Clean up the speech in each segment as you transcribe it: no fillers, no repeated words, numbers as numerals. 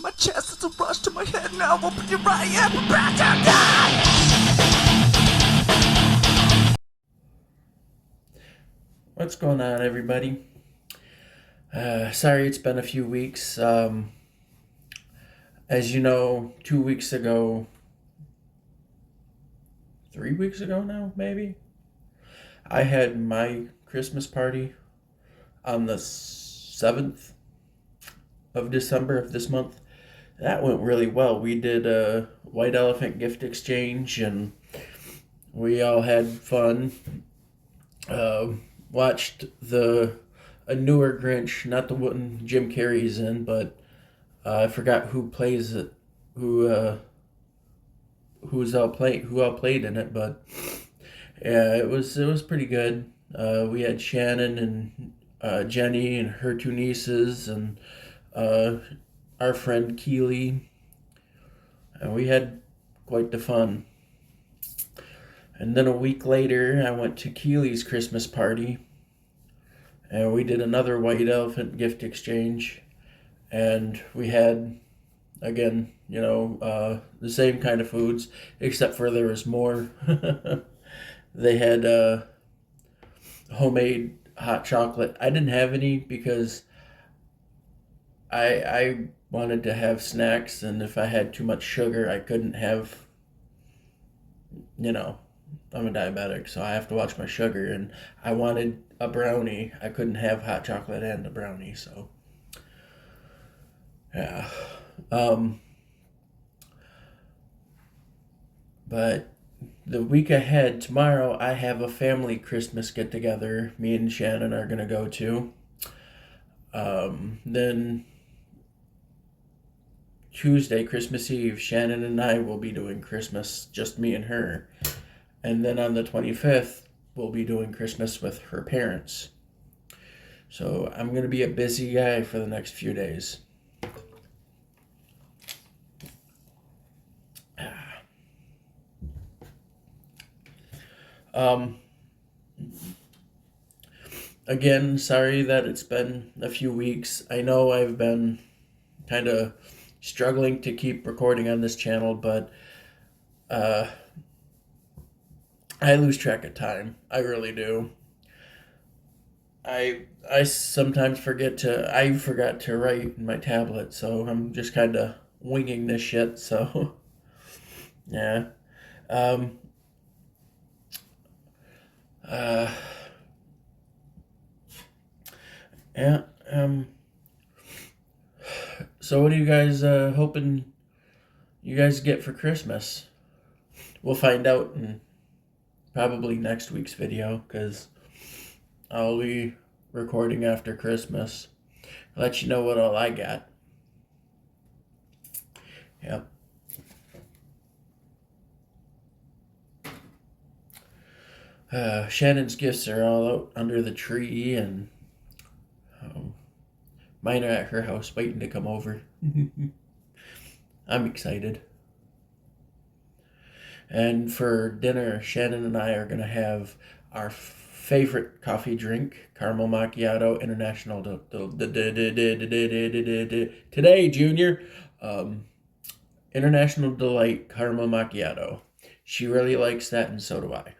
my chest, it's a rush to my head. Now open your right ear, prepare to die. What's going on, everybody? Sorry it's been a few weeks. As you know, 2 weeks ago, 3 weeks ago now, maybe, I had my Christmas party on the 7th of December of this month. That went really well. We did a white elephant gift exchange and we all had fun. Watched a newer Grinch, not the one Jim Carrey's in, but I forgot who plays it, who all played in it, but yeah, it was pretty good. We had Shannon and Jenny and her two nieces and our friend Keely, and we had quite the fun. And then a week later, I went to Keely's Christmas party, and we did another white elephant gift exchange, and we had, again, the same kind of foods, except for there was more. They had homemade hot chocolate. I didn't have any because I wanted to have snacks, and if I had too much sugar, I couldn't have, I'm a diabetic, so I have to watch my sugar, and I wanted a brownie. I couldn't have hot chocolate and a brownie, so yeah. But the week ahead, tomorrow, I have a family Christmas get together. Me and Shannon are gonna go to. Then Tuesday, Christmas Eve, Shannon and I will be doing Christmas, just me and her. And then on the 25th, we'll be doing Christmas with her parents. So I'm going to be a busy guy for the next few days. Again, sorry that it's been a few weeks. I know I've been kind of struggling to keep recording on this channel, but I lose track of time. I really do. I sometimes I forgot to write in my tablet, so I'm just kind of winging this shit, so yeah. Um uh yeah, so what are you guys hoping you guys get for Christmas? We'll find out in probably next week's video, because I'll be recording after Christmas. I'll let you know what all I got. Yep. Shannon's gifts are all out under the tree, and mine are at her house waiting to come over. I'm excited. And for dinner, Shannon and I are going to have our favorite coffee drink, caramel macchiato, international today, Junior. International Delight caramel macchiato. She really likes that, and so do I.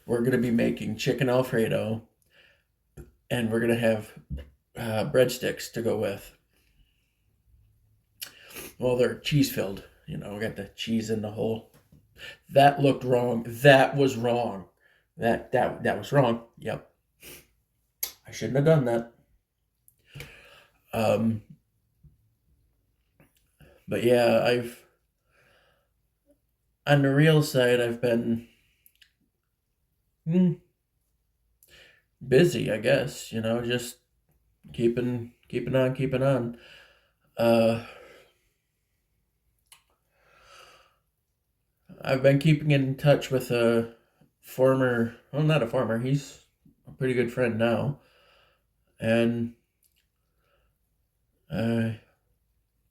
We're going to be making chicken Alfredo, and we're going to have breadsticks to go with. Well, they're cheese filled. We got the cheese in the hole. That looked wrong. That was wrong. That was wrong. Yep. I shouldn't have done that. But yeah, on the real side, I've been busy, I guess, just keeping on. I've been keeping in touch with a former, well, not a former, he's a pretty good friend now. And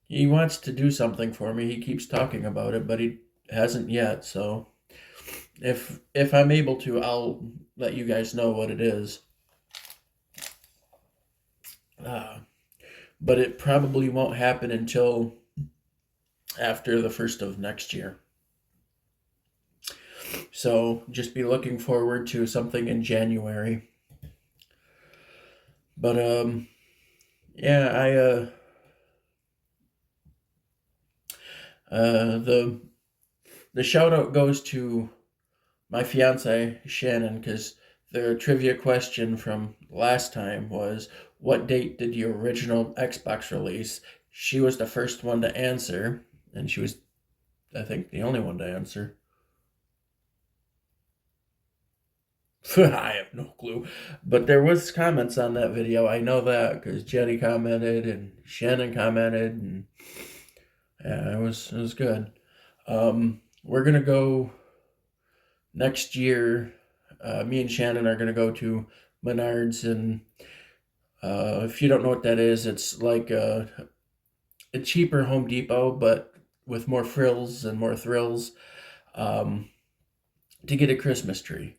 he wants to do something for me. He keeps talking about it, but he hasn't yet. So if I'm able to, I'll let you guys know what it is. but it probably won't happen until after the 1st of next year. So just be looking forward to something in January. But yeah, the shout out goes to my fiance Shannon, because the trivia question from last time was, what date did the original Xbox release? She was the first one to answer, and she was, I think, the only one to answer. I have no clue, but there was comments on that video. I know that because Jenny commented and Shannon commented, and yeah, it was good. We're gonna go next year. Me and Shannon are gonna go to Menards, and if you don't know what that is, it's like a cheaper Home Depot, but with more frills and more thrills, um, to get a Christmas tree.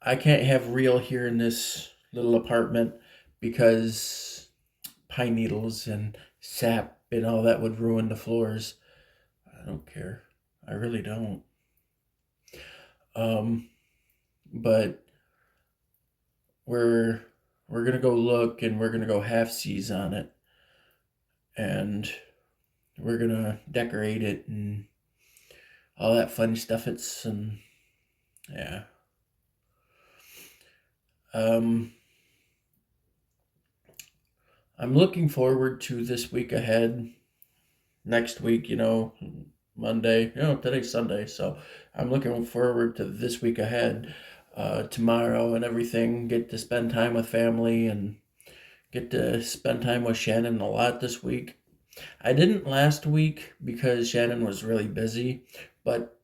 I can't have real here in this little apartment because pine needles and sap and all that would ruin the floors. I don't care. I really don't. Um, but we're we're gonna go look, and we're gonna go half seas on it, and we're gonna decorate it and all that fun stuff. It's and yeah. Um, I'm looking forward to this week ahead. Next week, Monday. Today's Sunday, so I'm looking forward to this week ahead. Tomorrow and everything. Get to spend time with family and get to spend time with Shannon a lot this week. I didn't last week because Shannon was really busy, but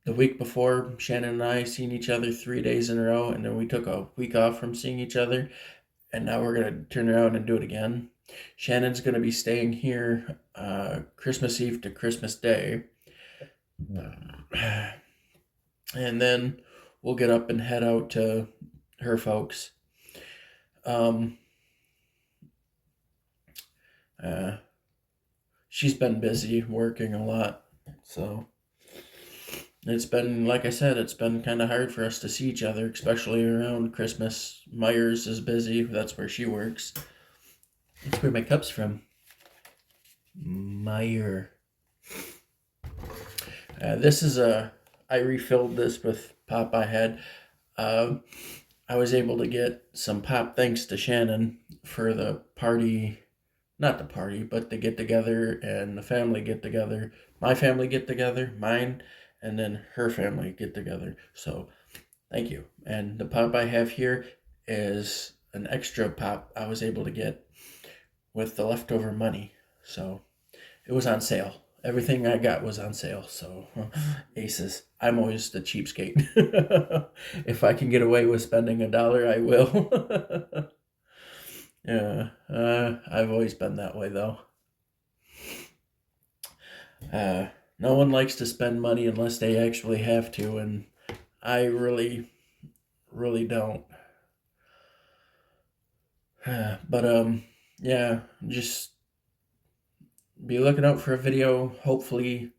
the week before, Shannon and I seen each other 3 days in a row, and then we took a week off from seeing each other, and now we're gonna turn around and do it again. Shannon's gonna be staying here Christmas Eve to Christmas Day, and then we'll get up and head out to her folks. Um, she's been busy working a lot, so it's been, like I said, it's been kind of hard for us to see each other, especially around Christmas. Myers is busy. That's where she works. That's where my cup's from. Meyer. This is I refilled this with pop I had. I was able to get some pop thanks to Shannon for the party. Not the party, but the get together and the family get together. My family get together, mine, and then her family get together. So thank you. And the pop I have here is an extra pop I was able to get with the leftover money. So it was on sale. Everything I got was on sale. So aces. I'm always the cheapskate. If I can get away with spending $1, I will. Yeah, I've always been that way though. No one likes to spend money unless they actually have to, and I really, really don't. But yeah, just be looking out for a video. Hopefully,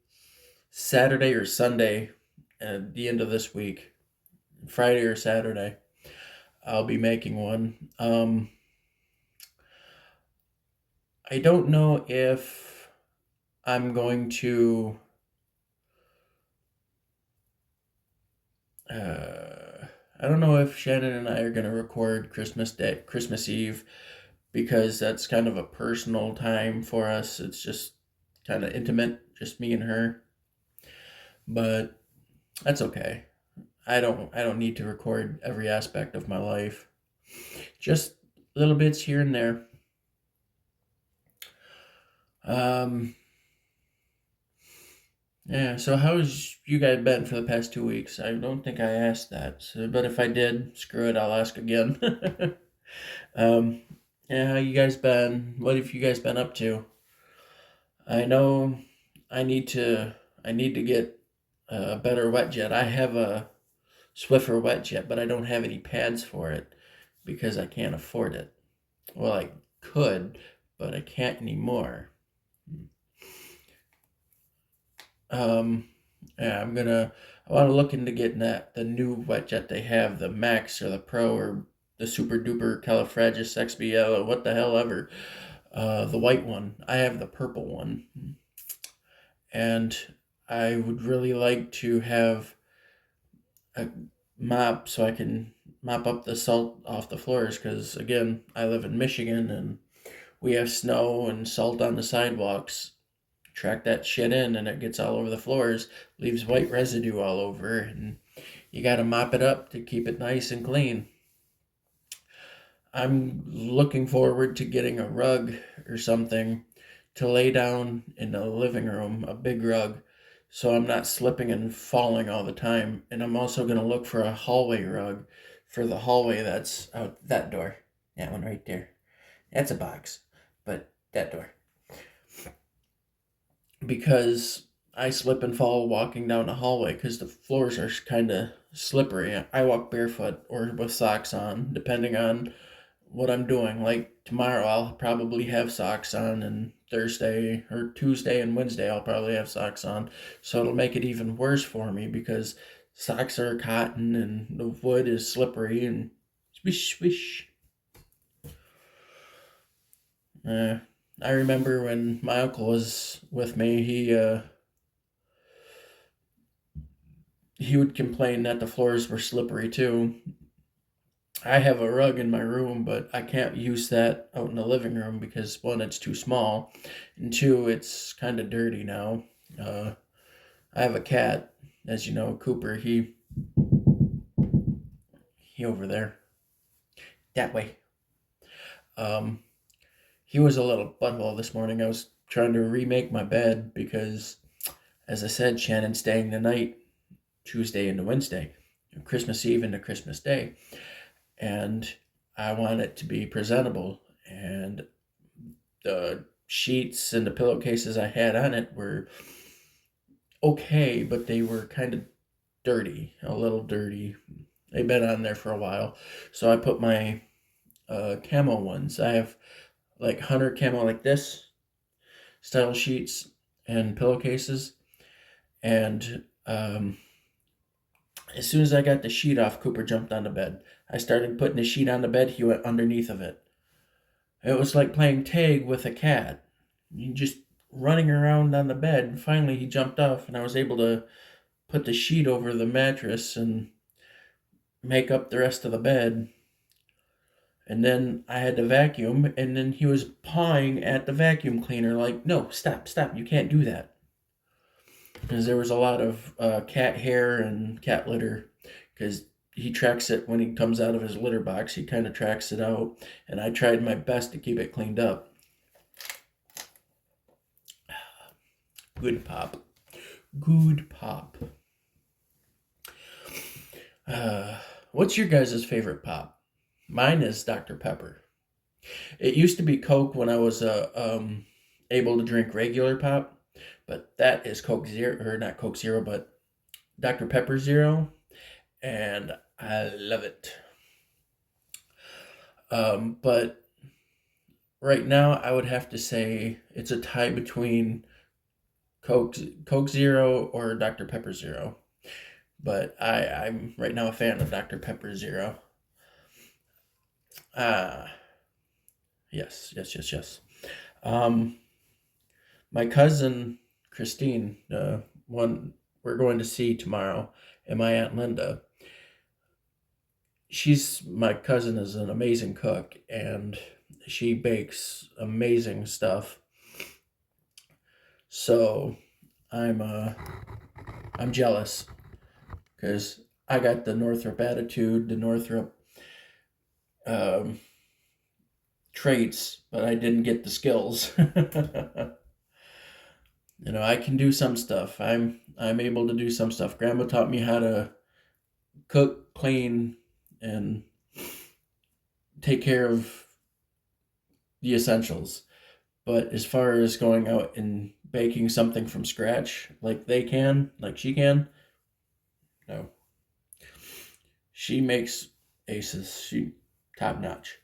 Saturday or Sunday, at the end of this week, Friday or Saturday, I'll be making one. I don't know if I'm going to. I don't know if Shannon and I are going to record Christmas Day, Christmas Eve, because that's kind of a personal time for us. It's just kind of intimate, just me and her. But that's okay. I don't need to record every aspect of my life. Just little bits here and there. Yeah, so how's you guys been for the past 2 weeks? I don't think I asked that, so, but if I did, screw it, I'll ask again. um, yeah, how you guys been? What have you guys been up to? I know I need to I need to get a better wet jet. I have a Swiffer wet jet, but I don't have any pads for it because I can't afford it. Well, I could, but I can't anymore. Yeah, I want to look into getting the new wet jet they have, the Max or the Pro or the Super Duper Califragus XBL or what the hell ever. The white one. I have the purple one. And I would really like to have a mop so I can mop up the salt off the floors because, again, I live in Michigan and we have snow and salt on the sidewalks. Track that shit in and it gets all over the floors, leaves white residue all over, and you gotta mop it up to keep it nice and clean. I'm looking forward to getting a rug or something to lay down in the living room, a big rug, so I'm not slipping and falling all the time. And I'm also going to look for a hallway rug for the hallway that's out that door. That one right there. That's a box, but that door. Because I slip and fall walking down the hallway because the floors are kind of slippery. I walk barefoot or with socks on, depending on what I'm doing. Like tomorrow, I'll probably have socks on, and Thursday or Tuesday and Wednesday, I'll probably have socks on. So it'll make it even worse for me because socks are cotton and the wood is slippery and swish, swish. I remember when my uncle was with me, he would complain that the floors were slippery too. I have a rug in my room, but I can't use that out in the living room because one, it's too small, and two, it's kind of dirty now. Uh, I have a cat, as you know, Cooper. He over there, that way. Um, he was a little butthole this morning. I was trying to remake my bed because, as I said, Shannon's staying the night, Tuesday into Wednesday, Christmas Eve into Christmas Day, and I want it to be presentable. And the sheets and the pillowcases I had on it were okay, but they were kind of dirty, a little dirty. They've been on there for a while. So I put my camo ones. I have like hunter camo like this style sheets and pillowcases. And as soon as I got the sheet off, Cooper jumped on the bed. I started putting the sheet on the bed. He went underneath of it. It was like playing tag with a cat. You just running around on the bed. And finally, he jumped off, and I was able to put the sheet over the mattress and make up the rest of the bed. And then I had to vacuum, and then he was pawing at the vacuum cleaner like, no, stop, stop, you can't do that. Because there was a lot of cat hair and cat litter, because he tracks it when he comes out of his litter box. He kind of tracks it out, and I tried my best to keep it cleaned up. Good pop. Good pop. What's your guys' favorite pop? Mine is Dr. Pepper. It used to be Coke when I was able to drink regular pop, but that is Coke Zero, or not Coke Zero, but Dr. Pepper Zero, and I love it. But right now, I would have to say it's a tie between Coke Zero or Dr. Pepper Zero. But I'm right now a fan of Dr. Pepper Zero. Ah, yes, yes, yes, yes. Um, my cousin Christine, one we're going to see tomorrow, and my aunt Linda. She's my cousin is an amazing cook, and she bakes amazing stuff. So I'm uh I'm jealous because I got the Northrop attitude, the Northrop um, traits, but I didn't get the skills. I can do some stuff. I'm able to do some stuff. Grandma taught me how to cook, clean, and take care of the essentials. But as far as going out and baking something from scratch, like they can, like she can, no. She makes aces. She top notch.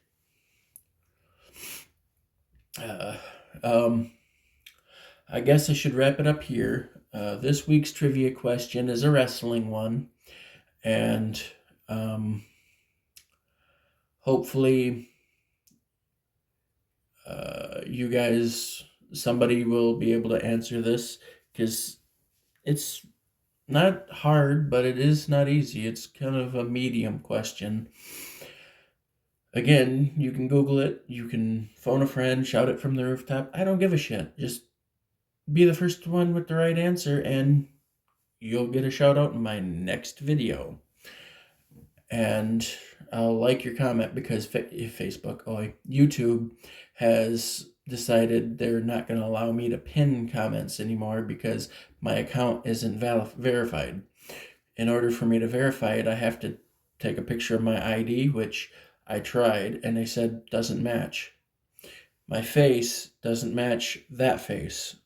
Uh, um, I guess I should wrap it up here. This week's trivia question is a wrestling one, and hopefully, you guys, somebody will be able to answer this because it's not hard, but it is not easy. It's kind of a medium question. Again, you can Google it, you can phone a friend, shout it from the rooftop. I don't give a shit. Just be the first one with the right answer, and you'll get a shout out in my next video. And I'll like your comment because YouTube has decided they're not going to allow me to pin comments anymore because my account isn't verified. In order for me to verify it, I have to take a picture of my ID, which I tried, and they said doesn't match. My face doesn't match that face.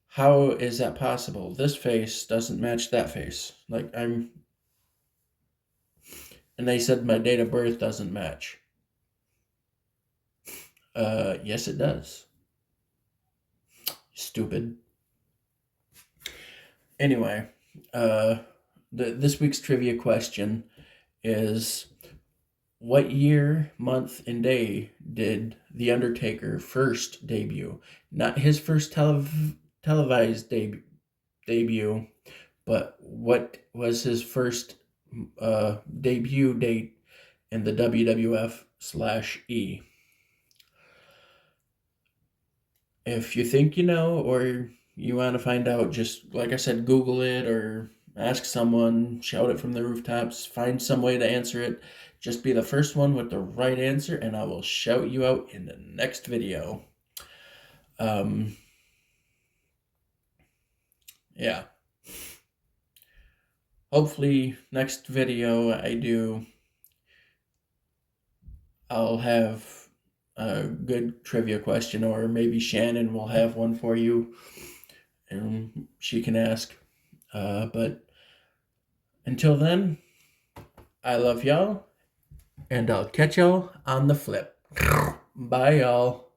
How is that possible? This face doesn't match that face. And they said my date of birth doesn't match. Yes, it does. Stupid. Anyway, this week's trivia question is, what year, month, and day did The Undertaker first debut? Not his first televised debut, but what was his first debut date in the WWF/E? If you think you know or you want to find out, just like I said, Google it or ask someone, shout it from the rooftops, find some way to answer it. Just be the first one with the right answer, and I will shout you out in the next video. Yeah. Hopefully, next video I'll have a good trivia question, or maybe Shannon will have one for you, and she can ask. But until then, I love y'all, and I'll catch y'all on the flip. Bye, y'all.